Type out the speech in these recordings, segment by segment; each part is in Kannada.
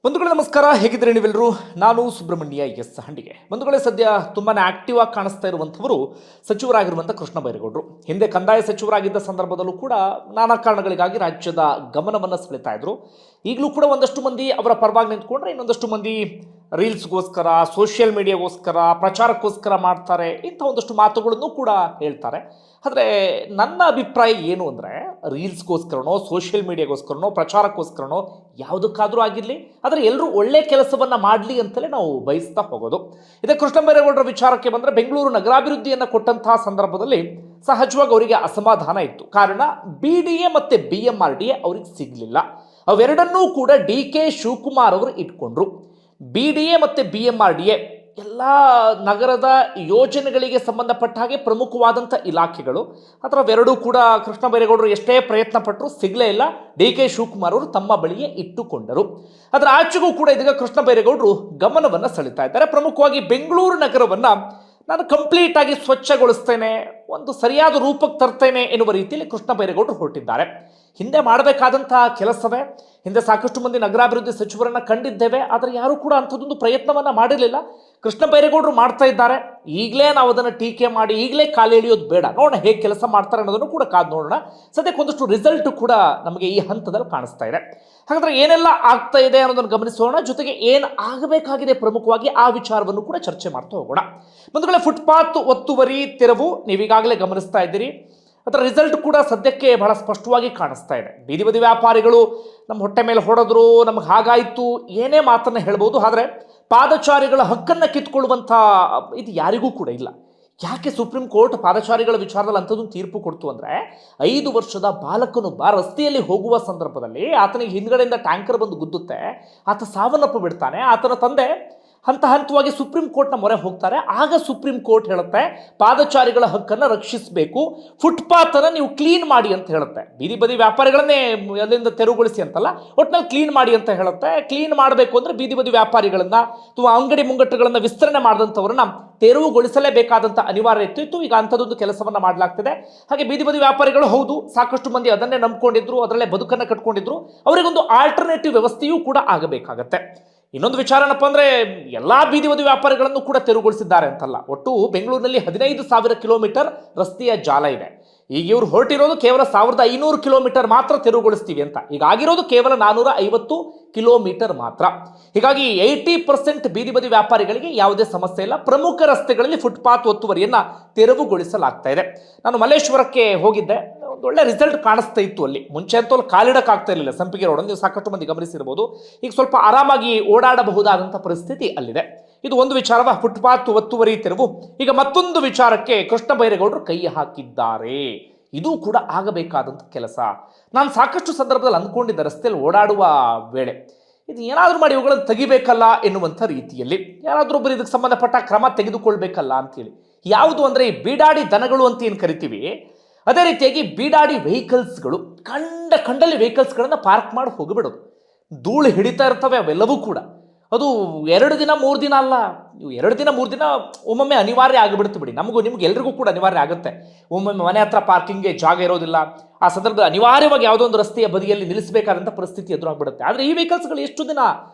ಬಂಧುಗಳೇ ನಮಸ್ಕಾರ, ಹೇಗಿದ್ರೆ ನೀವೆಲ್ಲರೂ. ನಾನು ಸುಬ್ರಹ್ಮಣ್ಯ ಎಸ್ ಹಂಡಿಗೆ. ಬಂಧುಗಳೇ, ಸದ್ಯ ತುಂಬಾ ಆಕ್ಟಿವ್ ಆಗಿ ಕಾಣಿಸ್ತಾ ಇರುವಂಥವರು ಸಚಿವರಾಗಿರುವಂಥ ಕೃಷ್ಣ ಬೈರೇಗೌಡರು. ಹಿಂದೆ ಕಂದಾಯ ಸಚಿವರಾಗಿದ್ದ ಸಂದರ್ಭದಲ್ಲೂ ಕೂಡ ನಾನಾ ಕಾರಣಗಳಿಗಾಗಿ ರಾಜ್ಯದ ಗಮನವನ್ನು ಸೆಳೆತಾ ಇದ್ರು. ಈಗಲೂ ಕೂಡ ಒಂದಷ್ಟು ಮಂದಿ ಅವರ ಪರವಾಗಿ ನಿಂತ್ಕೊಂಡ್ರೆ, ಇನ್ನೊಂದಷ್ಟು ಮಂದಿ ರೀಲ್ಸ್ಗೋಸ್ಕರ, ಸೋಷಿಯಲ್ ಮೀಡಿಯಾಗೋಸ್ಕರ, ಪ್ರಚಾರಕ್ಕೋಸ್ಕರ ಮಾಡ್ತಾರೆ. ಇಂಥ ಒಂದಷ್ಟು ಮಾತುಗಳನ್ನು ಕೂಡ ಹೇಳ್ತಾರೆ. ಆದರೆ ನನ್ನ ಅಭಿಪ್ರಾಯ ಏನು ಅಂದರೆ, ರೀಲ್ಸ್ಗೋಸ್ಕರನೋ, ಸೋಷಿಯಲ್ ಮೀಡಿಯಾಗೋಸ್ಕರನೋ, ಪ್ರಚಾರಕ್ಕೋಸ್ಕರನೋ ಯಾವುದಕ್ಕಾದರೂ ಆಗಿರಲಿ, ಆದರೆ ಎಲ್ಲರೂ ಒಳ್ಳೆ ಕೆಲಸವನ್ನು ಮಾಡಲಿ ಅಂತಲೇ ನಾವು ಬಯಸ್ತಾ ಹೋಗೋದು. ಇದೇ ಕೃಷ್ಣ ಬೈರೇಗೌಡರ ವಿಚಾರಕ್ಕೆ ಬಂದರೆ, ಬೆಂಗಳೂರು ನಗರಾಭಿವೃದ್ಧಿಯನ್ನು ಕೊಟ್ಟಂತಹ ಸಂದರ್ಭದಲ್ಲಿ ಸಹಜವಾಗಿ ಅವರಿಗೆ ಅಸಮಾಧಾನ ಇತ್ತು. ಕಾರಣ BDA ಮತ್ತು BMRDA ಅವ್ರಿಗೆ ಸಿಗಲಿಲ್ಲ. ಅವೆರಡನ್ನೂ ಕೂಡ DK ಶಿವಕುಮಾರ್ ಅವರು ಇಟ್ಕೊಂಡ್ರು. BDA ಮತ್ತು BMRDA ಎಲ್ಲ ನಗರದ ಯೋಜನೆಗಳಿಗೆ ಸಂಬಂಧಪಟ್ಟ ಹಾಗೆ ಪ್ರಮುಖವಾದಂಥ ಇಲಾಖೆಗಳು. ಅದರ ಅವೆರಡೂ ಕೂಡ ಕೃಷ್ಣ ಬೈರೇಗೌಡರು ಎಷ್ಟೇ ಪ್ರಯತ್ನ ಪಟ್ಟರು ಸಿಗಲೇ ಇಲ್ಲ. DK ಶಿವಕುಮಾರ್ ಅವರು ತಮ್ಮ ಬಳಿಯೇ ಇಟ್ಟುಕೊಂಡರು. ಅದರ ಆಚೆಗೂ ಕೂಡ ಇದೀಗ ಕೃಷ್ಣ ಬೈರೇಗೌಡರು ಗಮನವನ್ನು ಸೆಳೀತಾ ಇದ್ದಾರೆ. ಪ್ರಮುಖವಾಗಿ ಬೆಂಗಳೂರು ನಗರವನ್ನು ನಾನು ಕಂಪ್ಲೀಟ್ ಆಗಿ ಸ್ವಚ್ಛಗೊಳಿಸ್ತೇನೆ, ಒಂದು ಸರಿಯಾದ ರೂಪಕ್ಕೆ ತರ್ತೇನೆ ಎನ್ನುವ ರೀತಿಯಲ್ಲಿ ಕೃಷ್ಣ ಬೈರೇಗೌಡರು ಹೊರಟಿದ್ದಾರೆ. ಹಿಂದೆ ಮಾಡಬೇಕಾದಂತಹ ಕೆಲಸವೇ. ಹಿಂದೆ ಸಾಕಷ್ಟು ಮಂದಿ ನಗರಾಭಿವೃದ್ಧಿ ಸಚಿವರನ್ನು ಕಂಡಿದ್ದೇವೆ, ಆದರೆ ಯಾರೂ ಕೂಡ ಅಂಥದ್ದೊಂದು ಪ್ರಯತ್ನವನ್ನು ಮಾಡಿರಲಿಲ್ಲ. ಕೃಷ್ಣ ಬೈರೇಗೌಡರು ಮಾಡ್ತಾ ಇದ್ದಾರೆ. ಈಗಲೇ ನಾವು ಅದನ್ನು ಟೀಕೆ ಮಾಡಿ ಈಗಲೇ ಕಾಲು ಎಳೆಯೋದು ಬೇಡ, ನೋಡೋಣ ಹೇಗೆ ಕೆಲಸ ಮಾಡ್ತಾರೆ ಅನ್ನೋದನ್ನು ಕೂಡ ಕಾದು ನೋಡೋಣ. ಸದ್ಯಕ್ಕೆ ಒಂದಷ್ಟು ರಿಸಲ್ಟ್ ಕೂಡ ನಮಗೆ ಈ ಹಂತದಲ್ಲಿ ಕಾಣಿಸ್ತಾ ಇದೆ. ಹಾಗಾದರೆ ಏನೆಲ್ಲ ಆಗ್ತಾ ಇದೆ ಅನ್ನೋದನ್ನು ಗಮನಿಸೋಣ. ಜೊತೆಗೆ ಏನು ಆಗಬೇಕಾಗಿದೆ ಪ್ರಮುಖವಾಗಿ ಆ ವಿಚಾರವನ್ನು ಕೂಡ ಚರ್ಚೆ ಮಾಡ್ತಾ ಹೋಗೋಣ. ಬಂಧುಗಳೇ, ಫುಟ್ಪಾತ್ ಒತ್ತುವರಿ ತೆರವು ನೀವೀಗಾಗಲೇ ಗಮನಿಸ್ತಾ ಇದ್ದೀರಿ. ಅದರ ರಿಸಲ್ಟ್ ಕೂಡ ಸದ್ಯಕ್ಕೆ ಬಹಳ ಸ್ಪಷ್ಟವಾಗಿ ಕಾಣಿಸ್ತಾ ಇದೆ. ಬೀದಿ ಬದಿ ವ್ಯಾಪಾರಿಗಳು ನಮ್ಮ ಹೊಟ್ಟೆ ಮೇಲೆ ಹೊಡೆದ್ರು, ನಮಗೆ ಹಾಗಾಯಿತು, ಏನೇ ಮಾತನ್ನು ಹೇಳ್ಬೋದು. ಆದರೆ ಪಾದಚಾರಿಗಳ ಹಕ್ಕನ್ನು ಕಿತ್ಕೊಳ್ಳುವಂಥ ಇದು ಯಾರಿಗೂ ಕೂಡ ಇಲ್ಲ. ಯಾಕೆ ಸುಪ್ರೀಂ ಕೋರ್ಟ್ ಪಾದಚಾರಿಗಳ ವಿಚಾರದಲ್ಲಿ ಅಂಥದ್ದೊಂದು ತೀರ್ಪು ಕೊಡ್ತು ಅಂದರೆ, 5 ವರ್ಷದ ಬಾಲಕನೊಬ್ಬ ರಸ್ತೆಯಲ್ಲಿ ಹೋಗುವ ಸಂದರ್ಭದಲ್ಲಿ ಆತನಿಗೆ ಹಿಂದ್ಗಡೆಯಿಂದ ಟ್ಯಾಂಕರ್ ಬಂದು ಗುದ್ದುತ್ತೆ, ಆತ ಸಾವನ್ನಪ್ಪು ಬಿಡ್ತಾನೆ. ಆತನ ತಂದೆ ಹಂತ ಹಂತವಾಗಿ ಸುಪ್ರೀಂ ಕೋರ್ಟ್ನ ಮೊರೆ ಹೋಗ್ತಾರೆ. ಆಗ ಸುಪ್ರೀಂ ಕೋರ್ಟ್ ಹೇಳುತ್ತೆ, ಪಾದಚಾರಿಗಳ ಹಕ್ಕನ್ನು ರಕ್ಷಿಸಬೇಕು, ಫುಟ್ಪಾತನ್ನು ನೀವು ಕ್ಲೀನ್ ಮಾಡಿ ಅಂತ ಹೇಳುತ್ತೆ. ಬೀದಿ ಬದಿ ವ್ಯಾಪಾರಿಗಳನ್ನೇ ಅಲ್ಲಿಂದ ತೆರವುಗೊಳಿಸಿ ಅಂತಲ್ಲ, ಒಟ್ಟಿನಲ್ಲಿ ಕ್ಲೀನ್ ಮಾಡಿ ಅಂತ ಹೇಳುತ್ತೆ. ಕ್ಲೀನ್ ಮಾಡಬೇಕು ಅಂದರೆ ಬೀದಿ ಬದಿ ವ್ಯಾಪಾರಿಗಳನ್ನು ಅಥವಾ ಅಂಗಡಿ ಮುಂಗಟ್ಟುಗಳನ್ನು ವಿಸ್ತರಣೆ ಮಾಡಿದಂಥವ್ರನ್ನ ತೆರವುಗೊಳಿಸಲೇಬೇಕಾದಂಥ ಅನಿವಾರ್ಯತೆ ಇತ್ತು. ಈಗ ಅಂಥದ್ದೊಂದು ಕೆಲಸವನ್ನು ಮಾಡಲಾಗ್ತಿದೆ. ಹಾಗೆ ಬೀದಿ ಬದಿ ವ್ಯಾಪಾರಿಗಳು ಹೌದು, ಸಾಕಷ್ಟು ಮಂದಿ ಅದನ್ನೇ ನಂಬ್ಕೊಂಡಿದ್ರು, ಅದರಲ್ಲೇ ಬದುಕನ್ನು ಕಟ್ಕೊಂಡಿದ್ರು. ಅವರಿಗೊಂದು ಆಲ್ಟರ್ನೇಟಿವ್ ವ್ಯವಸ್ಥೆಯೂ ಕೂಡ ಆಗಬೇಕಾಗತ್ತೆ. ಇನ್ನೊಂದು ವಿಚಾರ ಏನಪ್ಪ ಅಂದರೆ, ಎಲ್ಲ ಬೀದಿ ಬದಿ ವ್ಯಾಪಾರಿಗಳನ್ನು ಕೂಡ ತೆರವುಗೊಳಿಸಿದ್ದಾರೆ ಅಂತಲ್ಲ. ಒಟ್ಟು ಬೆಂಗಳೂರಿನಲ್ಲಿ 15,000 ಕಿಲೋಮೀಟರ್ ರಸ್ತೆಯ ಜಾಲ ಇದೆ. ಈಗ ಇವರು ಹೊರಟಿರೋದು ಕೇವಲ 1,500 ಕಿಲೋಮೀಟರ್ ಮಾತ್ರ ತೆರವುಗೊಳಿಸ್ತೀವಿ ಅಂತ. ಈಗ ಆಗಿರೋದು ಕೇವಲ 450 ಕಿಲೋಮೀಟರ್ ಮಾತ್ರ. ಹೀಗಾಗಿ 80% ಬೀದಿ ಬದಿ ವ್ಯಾಪಾರಿಗಳಿಗೆ ಯಾವುದೇ ಸಮಸ್ಯೆ ಇಲ್ಲ. ಪ್ರಮುಖ ರಸ್ತೆಗಳಲ್ಲಿ ಫುಟ್ಪಾತ್ ಒತ್ತುವರಿಯನ್ನು ತೆರವುಗೊಳಿಸಲಾಗ್ತಾ ಇದೆ. ನಾನು ಮಲ್ಲೇಶ್ವರಕ್ಕೆ ಹೋಗಿದ್ದೆ, ಒಂದು ಒಳ್ಳೆ ರಿಸಲ್ಟ್ ಕಾಣಿಸ್ತಾ ಇತ್ತು. ಅಲ್ಲಿ ಮುಂಚೆ ಅಂತೂ ಅಲ್ಲಿ ಕಾಲಿಡಕ್ಕಾಗ್ತಾ ಇರಲಿಲ್ಲ. ಸಂಪಿಗೆ ರೋಡ್ ನೀವು ಸಾಕಷ್ಟು ಮಂದಿ ಗಮನಿಸಿರ್ಬೋದು. ಈಗ ಸ್ವಲ್ಪ ಆರಾಮಾಗಿ ಓಡಾಡಬಹುದಾದಂಥ ಪರಿಸ್ಥಿತಿ ಅಲ್ಲಿದೆ. ಇದು ಒಂದು ವಿಚಾರವ, ಫುಟ್ಪಾತ್ ಒತ್ತುವರಿ ತೆರವು. ಈಗ ಮತ್ತೊಂದು ವಿಚಾರಕ್ಕೆ ಕೃಷ್ಣ ಬೈರೇಗೌಡರು ಕೈ ಹಾಕಿದ್ದಾರೆ. ಇದು ಕೂಡ ಆಗಬೇಕಾದಂಥ ಕೆಲಸ. ನಾನು ಸಾಕಷ್ಟು ಸಂದರ್ಭದಲ್ಲಿ ಅಂದ್ಕೊಂಡಿದ್ದೆ, ರಸ್ತೆಯಲ್ಲಿ ಓಡಾಡುವ ವೇಳೆ ಇದು ಏನಾದರೂ ಮಾಡಿ ಇವುಗಳನ್ನು ತೆಗಿಬೇಕಲ್ಲ ಎನ್ನುವಂಥ ರೀತಿಯಲ್ಲಿ, ಯಾರಾದರೂ ಒಬ್ಬರು ಇದಕ್ಕೆ ಸಂಬಂಧಪಟ್ಟ ಕ್ರಮ ತೆಗೆದುಕೊಳ್ಬೇಕಲ್ಲ ಅಂತೇಳಿ. ಯಾವುದು ಅಂದರೆ ಈ ಬೀಡಾಡಿ ದನಗಳು ಅಂತ ಏನು ಕರಿತೀವಿ, ಅದೇ ರೀತಿಯಾಗಿ ಬೀಡಾಡಿ ವೆಹಿಕಲ್ಸ್ಗಳು, ಕಂಡಲ್ಲಿ ವೆಹಿಕಲ್ಸ್ಗಳನ್ನು ಪಾರ್ಕ್ ಮಾಡಿ ಹೋಗಿಬಿಡೋದು. ಧೂಳು ಹಿಡಿತಾ ಇರ್ತವೆ ಅವೆಲ್ಲವೂ ಕೂಡ. ಅದು 2 ದಿನ 3 ದಿನ ಅಲ್ಲ, ಇವು 2 ದಿನ 3 ದಿನ ಒಮ್ಮೊಮ್ಮೆ ಅನಿವಾರ್ಯ ಆಗಿಬಿಡುತ್ತೆ ಬಿಡಿ. ನಿಮ್ಗೆ ಎಲ್ರಿಗೂ ಕೂಡ ಅನಿವಾರ್ಯ ಆಗುತ್ತೆ. ಒಮ್ಮೊಮ್ಮೆ ಮನೆ ಹತ್ರ ಪಾರ್ಕಿಂಗ್ಗೆ ಜಾಗ ಇರೋದಿಲ್ಲ. ಆ ಸಂದರ್ಭದಲ್ಲಿ ಅನಿವಾರ್ಯವಾಗಿ ಯಾವುದೋ ಒಂದು ರಸ್ತೆಯ ಬದಿಯಲ್ಲಿ ನಿಲ್ಲಿಸಬೇಕಾದಂಥ ಪರಿಸ್ಥಿತಿ ಎದುರಾಗ್ಬಿಡುತ್ತೆ. ಆದರೆ ಈ ವೆಹಿಕಲ್ಸ್ಗಳು ಎಷ್ಟು ದಿನ,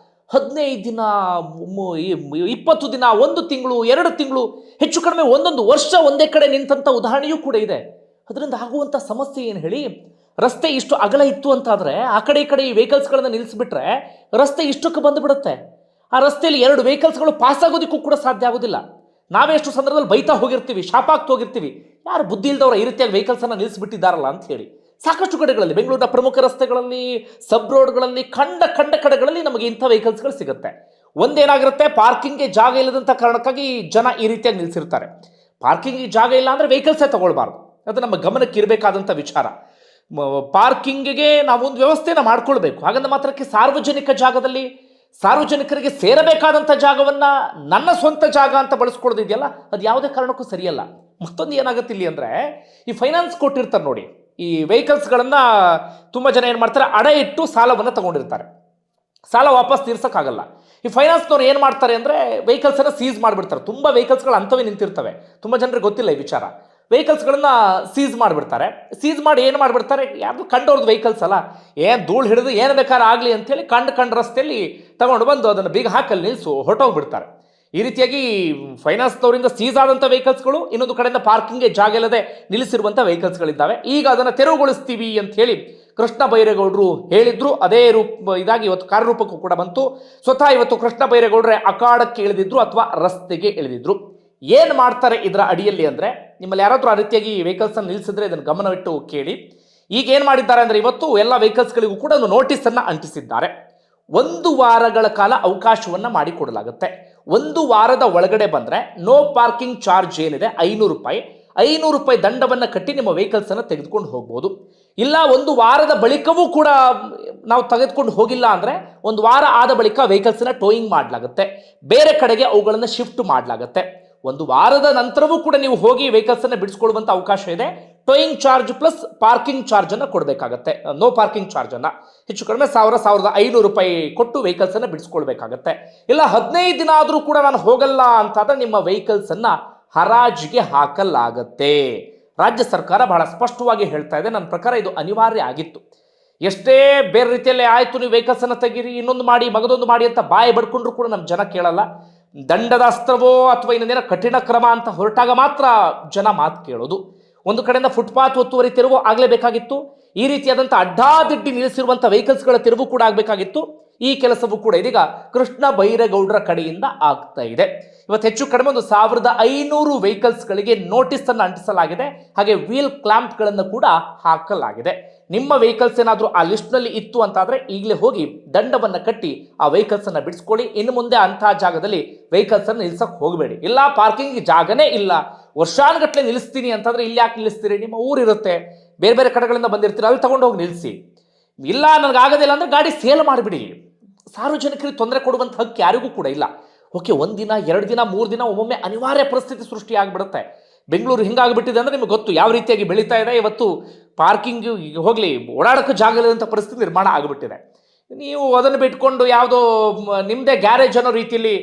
15 ದಿನ, 20 ದಿನ, 1 ತಿಂಗಳು, 2 ತಿಂಗಳು, ಹೆಚ್ಚು ಕಡಿಮೆ 1 ವರ್ಷ ಒಂದೇ ಕಡೆ ನಿಂತಂಥ ಉದಾಹರಣೆಯೂ ಕೂಡ ಇದೆ. ಅದರಿಂದ ಆಗುವಂಥ ಸಮಸ್ಯೆ ಏನು ಹೇಳಿ, ರಸ್ತೆ ಇಷ್ಟು ಅಗಲ ಇತ್ತು ಅಂತಾದರೆ ಆ ಕಡೆ ಈ ಕಡೆ ಈ ವೆಹಿಕಲ್ಸ್ಗಳನ್ನು ನಿಲ್ಲಿಸಿಬಿಟ್ರೆ ರಸ್ತೆ ಇಷ್ಟಕ್ಕೆ ಬಂದುಬಿಡುತ್ತೆ. ಆ ರಸ್ತೆಯಲ್ಲಿ 2 ವೆಹಿಕಲ್ಸ್ಗಳು ಪಾಸ್ ಆಗೋದಕ್ಕೂ ಕೂಡ ಸಾಧ್ಯ ಆಗೋದಿಲ್ಲ. ನಾವೇ ಎಷ್ಟು ಸಂದರ್ಭದಲ್ಲಿ ಬೈತಾ ಹೋಗಿರ್ತೀವಿ, ಶಾಪ ಆಗ್ತಾ ಹೋಗಿರ್ತೀವಿ, ಯಾರು ಬುದ್ಧಿ ಇಲ್ದವ್ರ ಈ ರೀತಿಯಾಗಿ ವೆಹಿಕಲ್ಸನ್ನು ನಿಲ್ಲಿಸಿಬಿಟ್ಟಿದ್ದಾರಲ್ಲ ಅಂತ ಹೇಳಿ. ಸಾಕಷ್ಟು ಕಡೆಗಳಲ್ಲಿ, ಬೆಂಗಳೂರಿನ ಪ್ರಮುಖ ರಸ್ತೆಗಳಲ್ಲಿ, ಸಬ್ ರೋಡ್ಗಳಲ್ಲಿ, ಕಂಡ ಕಡೆಗಳಲ್ಲಿ ನಮಗೆ ಇಂಥ ವೆಹಿಕಲ್ಸ್ಗಳು ಸಿಗುತ್ತೆ. ಒಂದೇನಾಗಿರುತ್ತೆ, ಪಾರ್ಕಿಂಗ್ಗೆ ಜಾಗ ಇಲ್ಲದಂಥ ಕಾರಣಕ್ಕಾಗಿ ಜನ ಈ ರೀತಿಯಾಗಿ ನಿಲ್ಲಿಸಿರ್ತಾರೆ. ಪಾರ್ಕಿಂಗಿಗೆ ಜಾಗ ಇಲ್ಲ ಅಂದರೆ ವೆಹಿಕಲ್ಸೇ ತಗೊಳ್ಬಾರ್ದು. ಅದು ನಮ್ಮ ಗಮನಕ್ಕೆ ಇರಬೇಕಾದಂಥ ವಿಚಾರ. ಪಾರ್ಕಿಂಗಿಗೆ ನಾವೊಂದು ವ್ಯವಸ್ಥೆಯನ್ನು ಮಾಡ್ಕೊಳ್ಬೇಕು. ಹಾಗಂದ ಮಾತ್ರಕ್ಕೆ ಸಾರ್ವಜನಿಕ ಜಾಗದಲ್ಲಿ ಸಾರ್ವಜನಿಕರಿಗೆ ಸೇರಬೇಕಾದಂಥ ಜಾಗವನ್ನು ನನ್ನ ಸ್ವಂತ ಜಾಗ ಅಂತ ಬಳಸ್ಕೊಳ್ಳೋದಿದೆಯಲ್ಲ, ಅದು ಯಾವುದೇ ಕಾರಣಕ್ಕೂ ಸರಿಯಲ್ಲ. ಮತ್ತೊಂದು ಏನಾಗುತ್ತೆ ಇಲ್ಲಿ ಅಂದರೆ, ಈ ಫೈನಾನ್ಸ್ ಕೊಟ್ಟಿರ್ತಾರೆ ನೋಡಿ, ಈ ವೆಹಿಕಲ್ಸ್ಗಳನ್ನು ತುಂಬ ಜನ ಏನು ಮಾಡ್ತಾರೆ, ಅಡ ಇಟ್ಟು ಸಾಲವನ್ನು ತಗೊಂಡಿರ್ತಾರೆ. ಸಾಲ ವಾಪಸ್ ತೀರ್ಸೋಕ್ಕಾಗಲ್ಲ. ಈ ಫೈನಾನ್ಸ್ನವ್ರು ಏನು ಮಾಡ್ತಾರೆ ಅಂದರೆ, ವೆಹಿಕಲ್ಸನ್ನು ಸೀಸ್ ಮಾಡಿಬಿಡ್ತಾರೆ. ತುಂಬ ವೆಹಿಕಲ್ಸ್ಗಳು ಅಂಥವೇ ನಿಂತಿರ್ತವೆ. ತುಂಬ ಜನರಿಗೆ ಗೊತ್ತಿಲ್ಲ ಈ ವಿಚಾರ. ವೆಹಿಕಲ್ಸ್ಗಳನ್ನ ಸೀಸ್ ಮಾಡಿಬಿಡ್ತಾರೆ. ಸೀಸ್ ಮಾಡಿ ಏನು ಮಾಡಿಬಿಡ್ತಾರೆ, ಯಾರು ಕಂಡವ್ರದ್ದು ವೆಹಿಕಲ್ಸ್ ಅಲ್ಲ, ಏನು ಧೂಳು ಹಿಡಿದು ಏನು ಬೇಕಾದ್ರೆ ಆಗಲಿ ಅಂತೇಳಿ ಕಂಡು ರಸ್ತೆಯಲ್ಲಿ ತಗೊಂಡು ಬಂದು ಅದನ್ನು ಬೀಗ ಹಾಕಲ್ಲಿ ನಿಲ್ಲಿಸು ಹೊರಟೋಗ್ಬಿಡ್ತಾರೆ. ಈ ರೀತಿಯಾಗಿ ಫೈನಾನ್ಸ್ನವರಿಂದ ಸೀಸ್ ಆದಂಥ ವೆಹಿಕಲ್ಸ್ಗಳು, ಇನ್ನೊಂದು ಕಡೆಯಿಂದ ಪಾರ್ಕಿಂಗ್ಗೆ ಜಾಗ ಇಲ್ಲದೆ ನಿಲ್ಲಿಸಿರುವಂಥ ವೆಹಿಕಲ್ಸ್ಗಳಿದ್ದಾವೆ. ಈಗ ಅದನ್ನು ತೆರವುಗೊಳಿಸ್ತೀವಿ ಅಂತ ಹೇಳಿ ಕೃಷ್ಣ ಬೈರೇಗೌಡರು ಹೇಳಿದ್ರು. ಅದೇ ಇದಾಗಿ ಇವತ್ತು ಕಾರ್ಯರೂಪಕ್ಕೂ ಕೂಡ ಬಂತು. ಸ್ವತಃ ಇವತ್ತು ಕೃಷ್ಣ ಬೈರೇಗೌಡರೇ ಅಖಾಡಕ್ಕೆ ಇಳಿದಿದ್ರು ಅಥವಾ ರಸ್ತೆಗೆ ಇಳಿದಿದ್ರು. ಏನು ಮಾಡ್ತಾರೆ ಇದರ ಅಡಿಯಲ್ಲಿ ಅಂದರೆ, ನಿಮ್ಮಲ್ಲಿ ಯಾರಾದರೂ ಆ ರೀತಿಯಾಗಿ ವೆಹಿಕಲ್ಸನ್ನು ನಿಲ್ಲಿಸಿದ್ರೆ ಇದನ್ನು ಗಮನವಿಟ್ಟು ಕೇಳಿ. ಈಗ ಏನು ಮಾಡಿದ್ದಾರೆ ಅಂದರೆ, ಇವತ್ತು ಎಲ್ಲ ವೆಹಿಕಲ್ಸ್ಗಳಿಗೂ ಕೂಡ ಒಂದು ನೋಟಿಸನ್ನು ಅಂಟಿಸಿದ್ದಾರೆ. 1 ವಾರಗಳ ಕಾಲ ಅವಕಾಶವನ್ನು ಮಾಡಿಕೊಡಲಾಗುತ್ತೆ. 1 ವಾರದ ಒಳಗಡೆ ಬಂದರೆ ನೋ ಪಾರ್ಕಿಂಗ್ ಚಾರ್ಜ್ ಏನಿದೆ 500 ರೂಪಾಯಿ, 500 ರೂಪಾಯಿ ದಂಡವನ್ನು ಕಟ್ಟಿ ನಿಮ್ಮ ವೆಹಿಕಲ್ಸನ್ನು ತೆಗೆದುಕೊಂಡು ಹೋಗ್ಬೋದು. ಇಲ್ಲ 1 ವಾರದ ಬಳಿಕವೂ ಕೂಡ ನಾವು ತೆಗೆದುಕೊಂಡು ಹೋಗಿಲ್ಲ ಅಂದರೆ 1 ವಾರ ಆದ ಬಳಿಕ ವೆಹಿಕಲ್ಸನ್ನು ಟೋಯಿಂಗ್ ಮಾಡಲಾಗುತ್ತೆ, ಬೇರೆ ಕಡೆಗೆ ಅವುಗಳನ್ನು ಶಿಫ್ಟ್ ಮಾಡಲಾಗುತ್ತೆ. 1 ವಾರದ ನಂತರವೂ ಕೂಡ ನೀವು ಹೋಗಿ ವೆಹಿಕಲ್ಸನ್ನು ಬಿಡಿಸ್ಕೊಳ್ಳುವಂಥ ಅವಕಾಶ ಇದೆ. ಟೋಯಿಂಗ್ ಚಾರ್ಜ್ ಪ್ಲಸ್ ಪಾರ್ಕಿಂಗ್ ಚಾರ್ಜನ್ನು ಕೊಡಬೇಕಾಗತ್ತೆ. ನೋ ಪಾರ್ಕಿಂಗ್ ಚಾರ್ಜನ್ನು ಹೆಚ್ಚು ಕಡಿಮೆ 1500 ರೂಪಾಯಿ ಕೊಟ್ಟು ವೆಹಿಕಲ್ಸನ್ನು ಬಿಡಿಸ್ಕೊಳ್ಬೇಕಾಗತ್ತೆ. ಇಲ್ಲ 15 ದಿನ ಆದರೂ ಕೂಡ ನಾನು ಹೋಗಲ್ಲ ಅಂತಾದರೆ ನಿಮ್ಮ ವೆಹಿಕಲ್ಸನ್ನು ಹರಾಜಿಗೆ ಹಾಕಲಾಗತ್ತೆ. ರಾಜ್ಯ ಸರ್ಕಾರ ಬಹಳ ಸ್ಪಷ್ಟವಾಗಿ ಹೇಳ್ತಾ ಇದೆ. ನನ್ನ ಪ್ರಕಾರ ಇದು ಅನಿವಾರ್ಯ ಆಗಿತ್ತು. ಎಷ್ಟೇ ಬೇರೆ ರೀತಿಯಲ್ಲಿ ಆಯಿತು ನೀವು ವೆಹಿಕಲ್ಸನ್ನು ತೆಗೀರಿ, ಇನ್ನೊಂದು ಮಾಡಿ, ಮಗದೊಂದು ಮಾಡಿ ಅಂತ ಬಾಯಿ ಬಡ್ಕೊಂಡ್ರು ಕೂಡ ನಮ್ಮ ಜನ ಕೇಳಲ್ಲ. ದಂಡದ ಅಸ್ತ್ರವೋ ಅಥವಾ ಇನ್ನೊಂದೇನೋ ಕಠಿಣ ಕ್ರಮ ಅಂತ ಹೊರಟಾಗ ಮಾತ್ರ ಜನ ಮಾತು ಕೇಳೋದು. ಒಂದು ಕಡೆಯಿಂದ ಫುಟ್ಪಾತ್ ಒತ್ತುವರಿ ತೆರವು ಆಗಲೇಬೇಕಾಗಿತ್ತು. ಈ ರೀತಿಯಾದಂಥ ಅಡ್ಡಾದಿಡ್ಡಿ ನಿಲ್ಲಿಸಿರುವಂಥ ವೆಹಿಕಲ್ಸ್ಗಳ ತೆರವು ಕೂಡ ಆಗಬೇಕಾಗಿತ್ತು. ಈ ಕೆಲಸವೂ ಕೂಡ ಇದೀಗ ಕೃಷ್ಣ ಬೈರೇಗೌಡರ ಕಡೆಯಿಂದ ಆಗ್ತಾ ಇದೆ. ಇವತ್ತು ಹೆಚ್ಚು ಕಡಿಮೆ ಒಂದು 1500 ವೆಹಿಕಲ್ಸ್ಗಳಿಗೆ ನೋಟಿಸನ್ನು ಅಂಟಿಸಲಾಗಿದೆ. ಹಾಗೆ ವೀಲ್ ಕ್ಲಾಂಪ್ಗಳನ್ನು ಕೂಡ ಹಾಕಲಾಗಿದೆ. ನಿಮ್ಮ ವೆಹಿಕಲ್ಸ್ ಏನಾದರೂ ಆ ಲಿಸ್ಟ್ನಲ್ಲಿ ಇತ್ತು ಅಂತಾದರೆ ಈಗಲೇ ಹೋಗಿ ದಂಡವನ್ನು ಕಟ್ಟಿ ಆ ವೆಹಿಕಲ್ಸನ್ನು ಬಿಡಿಸ್ಕೊಳ್ಳಿ. ಇನ್ನು ಮುಂದೆ ಅಂತಹ ಜಾಗದಲ್ಲಿ ವೆಹಿಕಲ್ಸನ್ನು ನಿಲ್ಸಕ್ಕೆ ಹೋಗಬೇಡಿ. ಇಲ್ಲ ಪಾರ್ಕಿಂಗ್ ಜಾಗನೇ ಇಲ್ಲ, ವರ್ಷಾನುಗಟ್ಟಲೆ ನಿಲ್ಲಿಸ್ತೀನಿ ಅಂತಂದರೆ ಇಲ್ಲಿ ಯಾಕೆ ನಿಲ್ಲಿಸ್ತೀರಿ? ನಿಮ್ಮ ಊರಿರುತ್ತೆ, ಬೇರೆ ಬೇರೆ ಕಡೆಗಳಿಂದ ಬಂದಿರ್ತೀರಿ, ಅಲ್ಲಿ ತಗೊಂಡು ಹೋಗಿ ನಿಲ್ಲಿಸಿ. ಇಲ್ಲ ನನಗಾಗೋದಿಲ್ಲ ಅಂದರೆ ಗಾಡಿ ಸೇಲ್ ಮಾಡಿಬಿಡಿ. ಸಾರ್ವಜನಿಕರಿಗೆ ತೊಂದರೆ ಕೊಡುವಂಥ ಹಕ್ಕು ಯಾರಿಗೂ ಕೂಡ ಇಲ್ಲ. ಓಕೆ, 1 ದಿನ 2 ದಿನ 3 ದಿನ ಒಮ್ಮೊಮ್ಮೆ ಅನಿವಾರ್ಯ ಪರಿಸ್ಥಿತಿ ಸೃಷ್ಟಿ ಆಗಿಬಿಡುತ್ತೆ. ಬೆಂಗಳೂರು ಹಿಂಗಾಗಿಬಿಟ್ಟಿದೆ ಅಂದರೆ ನಿಮಗೆ ಗೊತ್ತು ಯಾವ ರೀತಿಯಾಗಿ ಬೆಳೀತಾ ಇದೆ. ಇವತ್ತು ಪಾರ್ಕಿಂಗ್ ಹೋಗಲಿ, ಓಡಾಡೋಕ್ಕೆ ಜಾಗ ಇಲ್ಲದಂಥ ಪರಿಸ್ಥಿತಿ ನಿರ್ಮಾಣ ಆಗಿಬಿಟ್ಟಿದೆ. ನೀವು ಅದನ್ನು ಬಿಟ್ಕೊಂಡು ಯಾವುದೋ ನಿಮ್ಮದೇ ಗ್ಯಾರೇಜ್ ಅನ್ನೋ ರೀತಿಯಲ್ಲಿ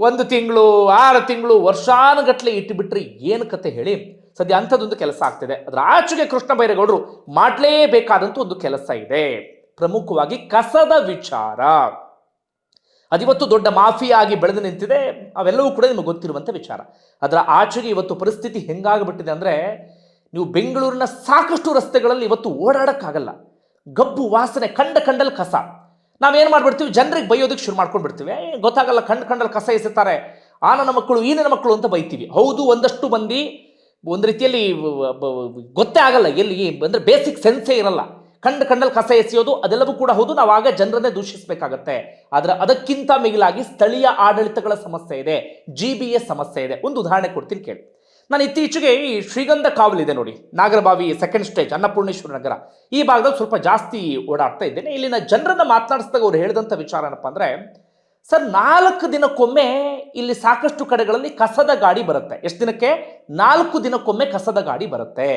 1 ತಿಂಗಳು 6 ತಿಂಗಳು ವರ್ಷಾನುಗಟ್ಟಲೆ ಇಟ್ಟುಬಿಟ್ರೆ ಏನು ಕತೆ ಹೇಳಿ? ಸದ್ಯ ಅಂಥದ್ದೊಂದು ಕೆಲಸ ಆಗ್ತಿದೆ. ಅದರ ಆಚೆಗೆ ಕೃಷ್ಣ ಬೈರೇಗೌಡರು ಮಾಡಲೇಬೇಕಾದಂಥ ಒಂದು ಕೆಲಸ ಇದೆ. ಪ್ರಮುಖವಾಗಿ ಕಸದ ವಿಚಾರ. ಅದಿವತ್ತು ದೊಡ್ಡ ಮಾಫಿಯಾ ಆಗಿ ಬೆಳೆದು ನಿಂತಿದೆ. ಅವೆಲ್ಲವೂ ಕೂಡ ನಿಮಗೆ ಗೊತ್ತಿರುವಂಥ ವಿಚಾರ. ಅದರ ಆಚೆಗೆ ಇವತ್ತು ಪರಿಸ್ಥಿತಿ ಹೆಂಗಾಗಿಬಿಟ್ಟಿದೆ ಅಂದರೆ, ನೀವು ಬೆಂಗಳೂರಿನ ಸಾಕಷ್ಟು ರಸ್ತೆಗಳಲ್ಲಿ ಇವತ್ತು ಓಡಾಡೋಕ್ಕಾಗಲ್ಲ. ಗಬ್ಬು ವಾಸನೆ, ಕಂಡಲ್ಲಿ ಕಸ. ನಾವೇನು ಮಾಡ್ಬಿಡ್ತೀವಿ, ಜನರಿಗೆ ಬೈಯೋದಕ್ಕೆ ಶುರು ಮಾಡ್ಕೊಂಡು ಬಿಡ್ತೀವಿ. ಗೊತ್ತಾಗಲ್ಲ, ಕಂಡಲ್ಲಿ ಕಸ ಎಸೆತಾರೆ, ಆ ನನ್ನ ಮಕ್ಕಳು ಈ ನನ್ನ ಮಕ್ಕಳು ಅಂತ ಬೈತೀವಿ. ಹೌದು, ಒಂದಷ್ಟು ಮಂದಿ ಒಂದು ರೀತಿಯಲ್ಲಿ ಗೊತ್ತೇ ಆಗಲ್ಲ, ಎಲ್ಲಿ ಅಂದರೆ ಬೇಸಿಕ್ ಸೆನ್ಸೇ ಇರಲ್ಲ. ಕಂಡಲ್ಲಿ ಕಸ ಎಸೆಯೋದು ಅದೆಲ್ಲವೂ ಕೂಡ ಹೌದು, ನಾವು ಆಗ ಜನರನ್ನೇ ದೂಷಿಸಬೇಕಾಗತ್ತೆ. ಆದರೆ ಅದಕ್ಕಿಂತ ಮಿಗಿಲಾಗಿ ಸ್ಥಳೀಯ ಆಡಳಿತಗಳ ಸಮಸ್ಯೆ ಇದೆ, GBA ಸಮಸ್ಯೆ ಇದೆ. ಒಂದು ಉದಾಹರಣೆ ಕೊಡ್ತೀನಿ ಕೇಳಿ. ನಾನು ಇತ್ತೀಚೆಗೆ ಈ ಶ್ರೀಗಂಧ ಕಾವಲಿದೆ ನೋಡಿ, ನಾಗರಬಾವಿ 2nd ಸ್ಟೇಜ್, ಅನ್ನಪೂರ್ಣೇಶ್ವರ ನಗರ, ಈ ಭಾಗದಲ್ಲಿ ಸ್ವಲ್ಪ ಜಾಸ್ತಿ ಓಡಾಡ್ತಾ ಇದ್ದೇನೆ. ಇಲ್ಲಿನ ಜನರನ್ನು ಮಾತನಾಡಿಸಿದಾಗ ಅವ್ರು ಹೇಳಿದಂಥ ವಿಚಾರ ಏನಪ್ಪ ಅಂದರೆ, ಸರ್ 4 ದಿನಕ್ಕೊಮ್ಮೆ ಇಲ್ಲಿ ಸಾಕಷ್ಟು ಕಡೆಗಳಲ್ಲಿ ಕಸದ ಗಾಡಿ ಬರುತ್ತೆ. ಎಷ್ಟು ದಿನಕ್ಕೆ? 4 ದಿನಕ್ಕೊಮ್ಮೆ ಕಸದ ಗಾಡಿ ಬರುತ್ತೆ.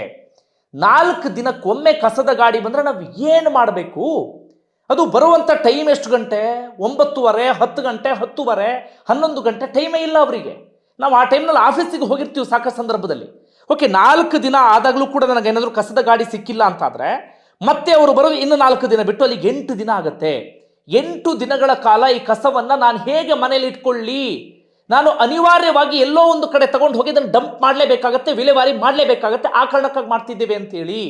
4 ದಿನಕ್ಕೊಮ್ಮೆ ಕಸದ ಗಾಡಿ ಬಂದರೆ ನಾವು ಏನು ಮಾಡಬೇಕು? ಅದು ಬರುವಂಥ ಟೈಮ್ ಎಷ್ಟು ಗಂಟೆ? 9:30, 10 ಗಂಟೆ, 10:30, 11 ಗಂಟೆ, ಟೈಮೇ ಇಲ್ಲ ಅವರಿಗೆ. ನಾವು ಆ ಟೈಮ್ನಲ್ಲಿ ಆಫೀಸಿಗೆ ಹೋಗಿರ್ತೀವಿ ಸಾಕಷ್ಟು ಸಂದರ್ಭದಲ್ಲಿ. ಓಕೆ, 4 ದಿನ ಆದಾಗಲೂ ಕೂಡ ನನಗೇನಾದರೂ ಕಸದ ಗಾಡಿ ಸಿಕ್ಕಿಲ್ಲ ಅಂತಾದರೆ ಮತ್ತೆ ಅವರು ಬರೋದು ಇನ್ನು 4 ದಿನ ಬಿಟ್ಟು, ಅಲ್ಲಿಗೆ 8 ದಿನ ಆಗುತ್ತೆ. 8 ದಿನಗಳ ಕಾಲ ಈ ಕಸವನ್ನು ನಾನು ಹೇಗೆ ಮನೇಲಿ ಇಟ್ಕೊಳ್ಳಿ? ನಾನು ಅನಿವಾರ್ಯವಾಗಿ ಎಲ್ಲೋ ಒಂದು ಕಡೆ ತಗೊಂಡು ಹೋಗಿ ಅದನ್ನು ಡಂಪ್ ಮಾಡಲೇಬೇಕಾಗತ್ತೆ, ವಿಲೇವಾರಿ ಮಾಡಲೇಬೇಕಾಗತ್ತೆ. ಆ ಕಾರಣಕ್ಕಾಗಿ ಮಾಡ್ತಿದ್ದೇವೆ ಅಂತೇಳಿ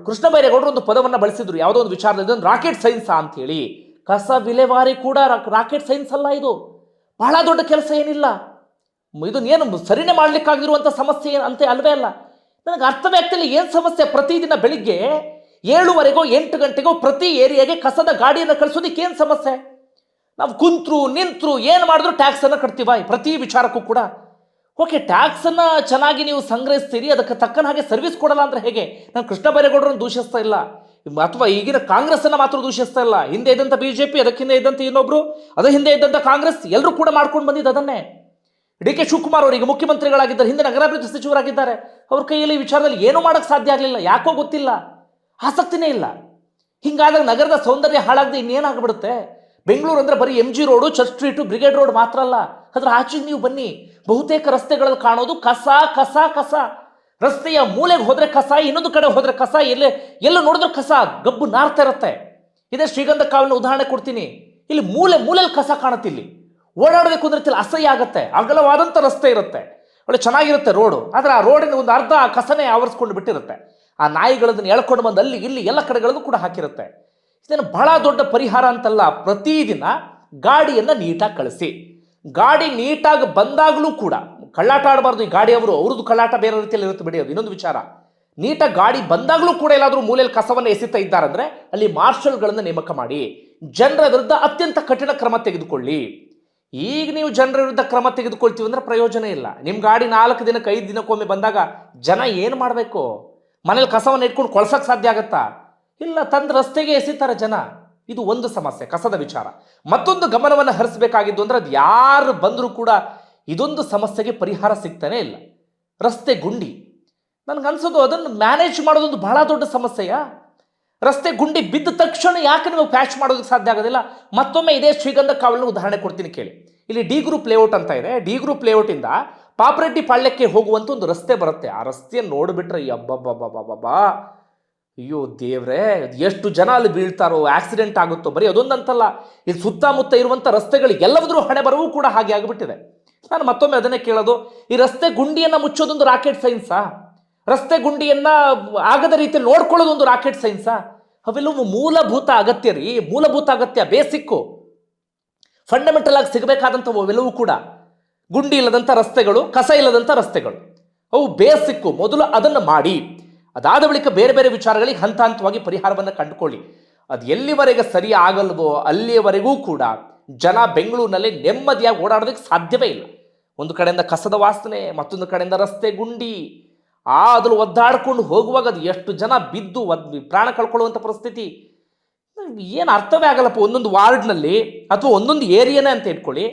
ಕೃಷ್ಣ ಬೈರೇಗೌಡರು ಒಂದು ಪದವನ್ನು ಬಳಸಿದ್ರು ಯಾವುದೋ ಒಂದು ವಿಚಾರದಲ್ಲಿ, ರಾಕೆಟ್ ಸೈನ್ಸಾ ಅಂತೇಳಿ. ಕಸ ವಿಲೇವಾರಿ ಕೂಡ ರಾಕೆಟ್ ಸೈನ್ಸ್ ಅಲ್ಲ, ಇದು ಬಹಳ ದೊಡ್ಡ ಕೆಲಸ ಏನಿಲ್ಲ. ಇದನ್ನೇನು ಸರಿನೇ ಮಾಡಲಿಕ್ಕಾಗಿರುವಂಥ ಸಮಸ್ಯೆ ಅಂತೆ ಅಲ್ವೇ ಅಲ್ಲ. ನನಗೆ ಅರ್ಥವೇ ಆಗ್ತಿಲ್ಲ ಏನು ಸಮಸ್ಯೆ. ಪ್ರತಿದಿನ ಬೆಳಿಗ್ಗೆ 7:30ಗೋ 8 ಗಂಟೆಗೋ ಪ್ರತಿ ಏರಿಯಾಗೆ ಕಸದ ಗಾಡಿಯನ್ನು ಕಳಿಸೋದಕ್ಕೆ ಏನು ಸಮಸ್ಯೆ? ನಾವು ಕುಂತ್ರು ನಿಂತರು ಏನು ಮಾಡಿದ್ರು ಟ್ಯಾಕ್ಸನ್ನು ಕಟ್ತೀವ ಪ್ರತಿ ವಿಚಾರಕ್ಕೂ ಕೂಡ. ಓಕೆ, ಟ್ಯಾಕ್ಸನ್ನು ಚೆನ್ನಾಗಿ ನೀವು ಸಂಗ್ರಹಿಸ್ತೀರಿ, ಅದಕ್ಕೆ ತಕ್ಕನ ಹಾಗೆ ಸರ್ವಿಸ್ ಕೊಡಲ್ಲ ಅಂದರೆ ಹೇಗೆ? ನಾನು ಕೃಷ್ಣ ಬೈರೇಗೌಡರನ್ನು ದೂಷಿಸ್ತಾ ಇಲ್ಲ, ಅಥವಾ ಈಗಿನ ಕಾಂಗ್ರೆಸ್ಸನ್ನು ಮಾತ್ರ ದೂಷಿಸ್ತಾ ಇಲ್ಲ. ಹಿಂದೆ ಇದ್ದಂಥ BJP, ಅದಕ್ಕೆ ಹಿಂದೆ ಇದ್ದಂಥ ಇನ್ನೊಬ್ರು, ಅದರ ಹಿಂದೆ ಇದ್ದಂಥ ಕಾಂಗ್ರೆಸ್, ಎಲ್ಲರೂ ಕೂಡ ಮಾಡ್ಕೊಂಡು ಬಂದಿದ್ದು ಅದನ್ನೇ. DK ಶಿವಕುಮಾರ್ ಅವರಿಗೆ ಮುಖ್ಯಮಂತ್ರಿಗಳಾಗಿದ್ದಾರೆ, ಹಿಂದೆ ನಗರಾಭಿವೃದ್ಧಿ ಸಚಿವರಾಗಿದ್ದಾರೆ. ಅವ್ರ ಕೈಯಲ್ಲಿ ಈ ವಿಚಾರದಲ್ಲಿ ಏನೂ ಮಾಡೋಕ್ಕೆ ಸಾಧ್ಯ ಆಗಲಿಲ್ಲ. ಯಾಕೋ ಗೊತ್ತಿಲ್ಲ, ಆಸಕ್ತಿನೇ ಇಲ್ಲ. ಹಿಂಗಾದಾಗ ನಗರದ ಸೌಂದರ್ಯ ಹಾಳಾಗದೆ ಇನ್ನೇನಾಗ್ಬಿಡುತ್ತೆ? ಬೆಂಗಳೂರು ಅಂದರೆ ಬರೀ MG road, church street, brigade road ಮಾತ್ರ ಅಲ್ಲ. ಅದರ ಆಚೆಗೆ ನೀವು ಬನ್ನಿ, ಬಹುತೇಕ ರಸ್ತೆಗಳಲ್ಲಿ ಕಾಣೋದು ಕಸ ಕಸ ಕಸ. ರಸ್ತೆಯ ಮೂಲೆಗೆ ಹೋದ್ರೆ ಕಸ, ಇನ್ನೊಂದು ಕಡೆ ಹೋದ್ರೆ ಕಸ, ಎಲ್ಲ ನೋಡಿದ್ರೆ ಕಸ ಗಬ್ಬು ನಾರ್ತಾ ಇರುತ್ತೆ. ಇದೇ ಶ್ರೀಗಂಧ ಕಾವಲಿನ ಉದಾಹರಣೆ ಕೊಡ್ತೀನಿ. ಇಲ್ಲಿ ಮೂಲೆಯಲ್ಲಿ ಕಸ ಕಾಣುತ್ತೆ. ಇಲ್ಲಿ ಓಡಾಡಬೇಕು ಅಂದ್ರೆ ಅಸಹ್ಯ ಆಗುತ್ತೆ. ಅಗಲವಾದಂಥ ರಸ್ತೆ ಇರುತ್ತೆ, ಒಳ್ಳೆ ಚೆನ್ನಾಗಿರುತ್ತೆ ರೋಡು, ಆದರೆ ಆ ರೋಡಿನ ಒಂದು ಅರ್ಧ ಕಸನೇ ಆವರಿಸ್ಕೊಂಡು ಬಿಟ್ಟಿರುತ್ತೆ. ಆ ನಾಯಿಗಳದನ್ನು ಎಳ್ಕೊಂಡು ಬಂದು ಅಲ್ಲಿ ಇಲ್ಲಿ ಎಲ್ಲ ಕಡೆಗಳಲ್ಲೂ ಕೂಡ ಹಾಕಿರುತ್ತೆ. ಇದನ್ನು ಬಹಳ ದೊಡ್ಡ ಪರಿಹಾರ ಅಂತಲ್ಲ. ಪ್ರತಿದಿನ ಗಾಡಿಯನ್ನು ನೀಟಾಗಿ ಕಳಿಸಿ. ಗಾಡಿ ನೀಟಾಗಿ ಬಂದಾಗಲೂ ಕೂಡ ಕಳ್ಳಾಟ ಆಡಬಾರ್ದು. ಈ ಗಾಡಿಯವರು ಅವ್ರದ್ದು ಕಳ್ಳಾಟ ಬೇರೆ ರೀತಿಯಲ್ಲಿ ಇರುತ್ತೆ ಬಿಡಿ, ಅದು ಇನ್ನೊಂದು ವಿಚಾರ. ನೀಟಾಗಿ ಗಾಡಿ ಬಂದಾಗಲೂ ಕೂಡ ಎಲ್ಲಾದರೂ ಮೂಲೆಯಲ್ಲಿ ಕಸವನ್ನು ಎಸಿತಾ ಇದ್ದಾರಂದ್ರೆ ಅಲ್ಲಿ ಮಾರ್ಷಲ್ಗಳನ್ನು ನೇಮಕ ಮಾಡಿ ಜನರ ವಿರುದ್ಧ ಅತ್ಯಂತ ಕಠಿಣ ಕ್ರಮ ತೆಗೆದುಕೊಳ್ಳಿ. ಈಗ ನೀವು ಜನರ ವಿರುದ್ಧ ಕ್ರಮ ತೆಗೆದುಕೊಳ್ತೀವಿ ಅಂದ್ರೆ ಪ್ರಯೋಜನ ಇಲ್ಲ. ನಿಮ್ಮ ಗಾಡಿ 4 ದಿನಕ್ಕೆ 5 ದಿನಕ್ಕೊಮ್ಮೆ ಬಂದಾಗ ಜನ ಏನು ಮಾಡಬೇಕು? ಮನೇಲಿ ಕಸವನ್ನು ಇಟ್ಕೊಂಡು ಕೊಳ್ಸಕ್ಕೆ ಸಾಧ್ಯ ಆಗತ್ತಾ? ಇಲ್ಲ, ತಂದು ರಸ್ತೆಗೆ ಎಸಿತಾರೆ ಜನ. ಇದು ಒಂದು ಸಮಸ್ಯೆ, ಕಸದ ವಿಚಾರ. ಮತ್ತೊಂದು ಗಮನವನ್ನು ಹರಿಸಬೇಕಾಗಿದ್ದು ಅಂದ್ರೆ ಅದು ಯಾರು ಬಂದರೂ ಕೂಡ ಇದೊಂದು ಸಮಸ್ಯೆಗೆ ಪರಿಹಾರ ಸಿಗ್ತಾನೆ ಇಲ್ಲ. ರಸ್ತೆ ಗುಂಡಿ. ನನಗನ್ಸೋದು ಅದನ್ನು ಮ್ಯಾನೇಜ್ ಮಾಡೋದೊಂದು ಬಹಳ ದೊಡ್ಡ ಸಮಸ್ಯೆಯಾ? ರಸ್ತೆ ಗುಂಡಿ ಬಿದ್ದ ತಕ್ಷಣ ಯಾಕೆ ನೀವು ಪ್ಯಾಚ್ ಮಾಡೋದಕ್ಕೆ ಸಾಧ್ಯ ಆಗೋದಿಲ್ಲ? ಮತ್ತೊಮ್ಮೆ ಇದೇ ಶ್ರೀಗಂಧ ಕಾವಲಿನ ಉದಾಹರಣೆ ಕೊಡ್ತೀನಿ ಕೇಳಿ. ಇಲ್ಲಿ ಡಿ ಗ್ರೂಪ್ ಲೇಔಟ್ ಅಂತ ಇದೆ. ಡಿ ಗ್ರೂಪ್ ಲೇಔಟಿಂದ ಪಾಪರೆಡ್ಡಿ ಪಾಳ್ಯಕ್ಕೆ ಹೋಗುವಂಥ ಒಂದು ರಸ್ತೆ ಬರುತ್ತೆ. ಆ ರಸ್ತೆಯನ್ನು ನೋಡಿಬಿಟ್ರೆ ಅಬ್ಬಬ್ಬಬ್ಬಬ್ಬಾ, ಅಯ್ಯೋ ದೇವ್ರೆ, ಎಷ್ಟು ಜನ ಅಲ್ಲಿ ಬೀಳ್ತಾರೋ, ಆಕ್ಸಿಡೆಂಟ್ ಆಗುತ್ತೋ. ಬರೀ ಅದೊಂದಂತಲ್ಲ, ಇಲ್ಲಿ ಸುತ್ತಮುತ್ತ ಇರುವಂಥ ರಸ್ತೆಗಳಿಗೆ ಎಲ್ಲವೂ ಹಣೆ ಬರವೂ ಕೂಡ ಹಾಗೆ ಆಗಿಬಿಟ್ಟಿದೆ. ನಾನು ಮತ್ತೊಮ್ಮೆ ಅದನ್ನೇ ಕೇಳೋದು, ಈ ರಸ್ತೆ ಗುಂಡಿಯನ್ನು ಮುಚ್ಚೋದೊಂದು ರಾಕೆಟ್ ಸೈನ್ಸಾ? ರಸ್ತೆ ಗುಂಡಿಯನ್ನು ಆಗದ ರೀತಿಯಲ್ಲಿ ನೋಡ್ಕೊಳ್ಳೋದೊಂದು ರಾಕೆಟ್ ಸೈನ್ಸಾ? ಅವೆಲ್ಲವೂ ಮೂಲಭೂತ ಅಗತ್ಯ ರೀ, ಮೂಲಭೂತ ಅಗತ್ಯ, ಬೇಸಿಕ್ಕು, ಫಂಡಮೆಂಟಲ್ ಆಗಿ ಸಿಗಬೇಕಾದಂಥವು ಅವೆಲ್ಲವೂ ಕೂಡ. ಗುಂಡಿ ಇಲ್ಲದಂಥ ರಸ್ತೆಗಳು, ಕಸ ಇಲ್ಲದಂಥ ರಸ್ತೆಗಳು, ಅವು ಬೇಸಿಕ್ಕು. ಮೊದಲು ಅದನ್ನು ಮಾಡಿ, ಅದಾದ ಬಳಿಕ ಬೇರೆ ಬೇರೆ ವಿಚಾರಗಳಿಗೆ ಹಂತ ಹಂತವಾಗಿ ಪರಿಹಾರವನ್ನು ಕಂಡುಕೊಳ್ಳಿ. ಅದು ಎಲ್ಲಿವರೆಗೆ ಸರಿ ಆಗಲ್ವೋ ಅಲ್ಲಿಯವರೆಗೂ ಕೂಡ ಜನ ಬೆಂಗಳೂರಿನಲ್ಲಿ ನೆಮ್ಮದಿಯಾಗಿ ಓಡಾಡೋದಕ್ಕೆ ಸಾಧ್ಯವೇ ಇಲ್ಲ. ಒಂದು ಕಡೆಯಿಂದ ಕಸದ ವಾಸನೆ, ಮತ್ತೊಂದು ಕಡೆಯಿಂದ ರಸ್ತೆ ಗುಂಡಿ. ಅದ್ರಲ್ಲಿ ಒದ್ದಾಡ್ಕೊಂಡು ಹೋಗುವಾಗ ಅದು ಎಷ್ಟು ಜನ ಬಿದ್ದು ಪ್ರಾಣ ಕಳ್ಕೊಳ್ಳುವಂಥ ಪರಿಸ್ಥಿತಿ. ಏನು ಅರ್ಥವೇ ಆಗಲ್ಲಪ್ಪ. ಒಂದೊಂದು ವಾರ್ಡ್ನಲ್ಲಿ ಅಥವಾ ಒಂದೊಂದು ಏರಿಯಾನೇ ಅಂತ ಇಟ್ಕೊಳ್ಳಿ,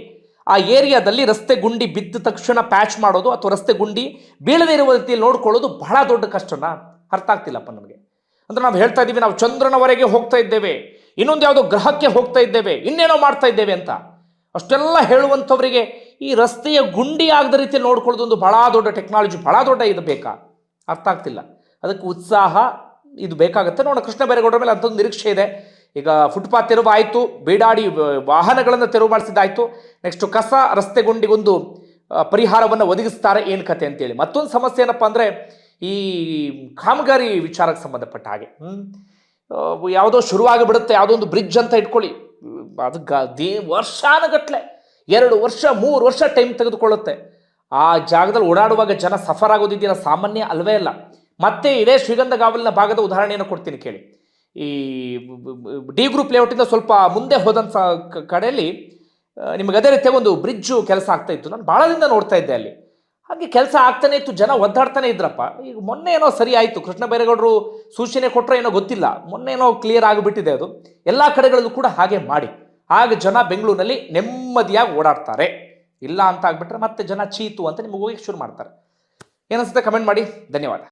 ಆ ಏರಿಯಾದಲ್ಲಿ ರಸ್ತೆ ಗುಂಡಿ ಬಿದ್ದ ತಕ್ಷಣ ಪ್ಯಾಚ್ ಮಾಡೋದು ಅಥವಾ ರಸ್ತೆ ಗುಂಡಿ ಬೀಳದೇ ಇರುವ ರೀತಿಯಲ್ಲಿ ನೋಡ್ಕೊಳ್ಳೋದು ಬಹಳ ದೊಡ್ಡ ಕಷ್ಟನಾ? ಅರ್ಥ ಆಗ್ತಿಲ್ಲಪ್ಪ ನಮಗೆ. ಅಂದರೆ ನಾವು ಹೇಳ್ತಾ ಇದ್ದೀವಿ, ನಾವು ಚಂದ್ರನವರೆಗೆ ಹೋಗ್ತಾ ಇದ್ದೇವೆ, ಇನ್ನೊಂದು ಯಾವುದೋ ಗ್ರಹಕ್ಕೆ ಹೋಗ್ತಾ ಇದ್ದೇವೆ, ಇನ್ನೇನೋ ಮಾಡ್ತಾ ಇದ್ದೇವೆ ಅಂತ. ಅಷ್ಟೆಲ್ಲ ಹೇಳುವಂಥವರಿಗೆ ಈ ರಸ್ತೆಯ ಗುಂಡಿ ಆಗದ ರೀತಿಯಲ್ಲಿ ನೋಡ್ಕೊಳ್ಳೋದು ಒಂದು ಬಹಳ ದೊಡ್ಡ ಟೆಕ್ನಾಲಜಿ, ಬಹಳ ದೊಡ್ಡ ಇದು ಬೇಕಾ? ಅರ್ಥ ಆಗ್ತಿಲ್ಲ. ಅದಕ್ಕೆ ಉತ್ಸಾಹ ಇದು ಬೇಕಾಗುತ್ತೆ. ನೋಡೋಣ, ಕೃಷ್ಣ ಬೈರೇಗೌಡರ ಮೇಲೆ ಅಂಥದ್ದು ನಿರೀಕ್ಷೆ ಇದೆ. ಈಗ ಫುಟ್ಪಾತ್ ತೆರವು ಆಯಿತು, ಬೀಡಾಡಿ ವಾಹನಗಳನ್ನು ತೆರವು ಮಾಡಿಸಿದ್ದಾಯಿತು. ನೆಕ್ಸ್ಟು ಕಸ ರಸ್ತೆ ಗುಂಡಿಗೊಂದು ಪರಿಹಾರವನ್ನು ಒದಗಿಸ್ತಾರೆ, ಏನು ಕತೆ ಅಂತೇಳಿ. ಮತ್ತೊಂದು ಸಮಸ್ಯೆ ಏನಪ್ಪ ಅಂದರೆ ಈ ಕಾಮಗಾರಿ ವಿಚಾರಕ್ಕೆ ಸಂಬಂಧಪಟ್ಟ ಹಾಗೆ ಯಾವುದೋ ಶುರುವಾಗಿಬಿಡುತ್ತೆ, ಯಾವುದೋ ಒಂದು ಬ್ರಿಡ್ಜ್ ಅಂತ ಇಟ್ಕೊಳ್ಳಿ, ಅದು ವರ್ಷಾನುಗಟ್ಟಲೆ 2 ವರ್ಷ 3 ವರ್ಷ ಟೈಮ್ ತೆಗೆದುಕೊಳ್ಳುತ್ತೆ. ಆ ಜಾಗದಲ್ಲಿ ಓಡಾಡುವಾಗ ಜನ ಸಫರ್ ಆಗೋದಿದೆಯಲ್ಲ, ಸಾಮಾನ್ಯ ಅಲ್ವೇ ಅಲ್ಲ. ಮತ್ತೆ ಇದೇ ಶ್ರೀಗಂಧ ಕಾವಲಿನ ಭಾಗದ ಉದಾಹರಣೆಯನ್ನು ಕೊಡ್ತೀನಿ ಕೇಳಿ. ಈ ಡಿ ಗ್ರೂಪ್ ಲೇಔಟಿಂದ ಸ್ವಲ್ಪ ಮುಂದೆ ಹೋದಂಥ ಕಡೆಯಲ್ಲಿ ನಿಮಗೆ ಅದೇ ರೀತಿಯ ಒಂದು ಬ್ರಿಡ್ಜು ಕೆಲಸ ಆಗ್ತಾ ಇತ್ತು. ನಾನು ಭಾಳ ದಿನ ನೋಡ್ತಾ ಇದ್ದೆ ಅಲ್ಲಿ. ಹಾಗೆ ಕೆಲಸ ಆಗ್ತಾನೆ ಇತ್ತು, ಜನ ಒದ್ದಾಡ್ತಾನೆ ಇದ್ರಪ್ಪ. ಈಗ ಮೊನ್ನೆ ಏನೋ ಸರಿ ಆಯಿತು, ಕೃಷ್ಣ ಬೈರೇಗೌಡರು ಸೂಚನೆ ಕೊಟ್ಟರೆ ಏನೋ ಗೊತ್ತಿಲ್ಲ, ಮೊನ್ನೆ ಏನೋ ಕ್ಲಿಯರ್ ಆಗಿಬಿಟ್ಟಿದೆ ಅದು. ಎಲ್ಲ ಕಡೆಗಳಲ್ಲೂ ಕೂಡ ಹಾಗೆ ಮಾಡಿ, ಆಗ ಜನ ಬೆಂಗಳೂರಿನಲ್ಲಿ ನೆಮ್ಮದಿಯಾಗಿ ಓಡಾಡ್ತಾರೆ. ಇಲ್ಲ ಅಂತ ಆಗ್ಬಿಟ್ರೆ ಮತ್ತೆ ಜನ ಚೀತು ಅಂತ ನಿಮಗೆ ಹೋಗಿ ಶುರು ಮಾಡ್ತಾರೆ. ಏನನ್ಸುತ್ತೆ ಕಮೆಂಟ್ ಮಾಡಿ. ಧನ್ಯವಾದ.